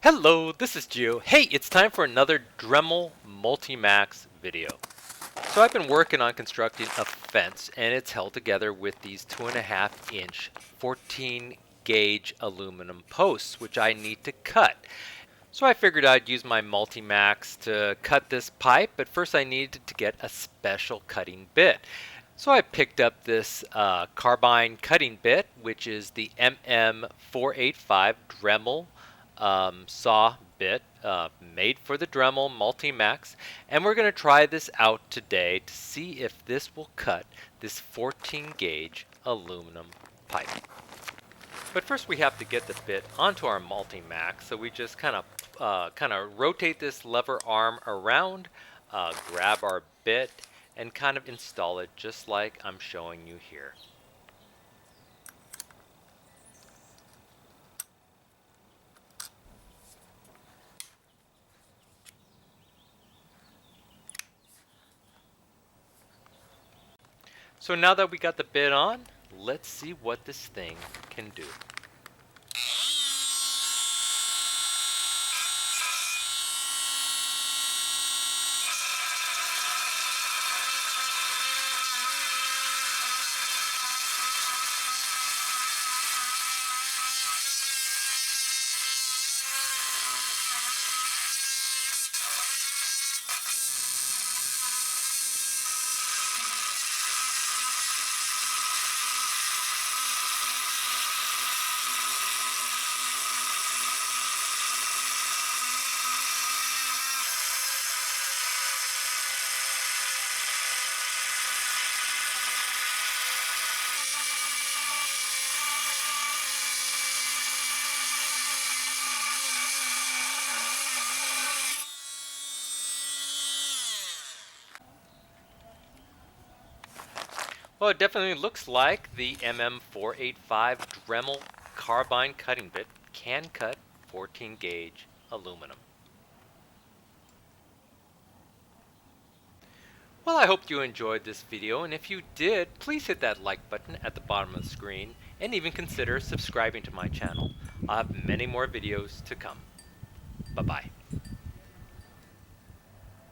Hello, this is Gio. Hey, it's time for another Dremel Multi-Max video. So I've been working on constructing a fence, and it's held together with these 2.5-inch 14 gauge aluminum posts, which I need to cut. So I figured I'd use my Multi-Max to cut this pipe, but first I needed to get a special cutting bit. So I picked up this carbide cutting bit, which is the MM485 Dremel saw bit made for the Dremel Multi-Max, and we're going to try this out today to see if this will cut this 14 gauge aluminum pipe. But first we have to get the bit onto our Multi-Max, so we just kind of rotate this lever arm around, grab our bit, and kind of install it just like I'm showing you here. So now that we got the bit on, let's see what this thing can do. Well, it definitely looks like the MM485 Dremel carbide cutting bit can cut 14 gauge aluminum. Well, I hope you enjoyed this video, and if you did, please hit that like button at the bottom of the screen and even consider subscribing to my channel. I'll have many more videos to come. Bye-bye.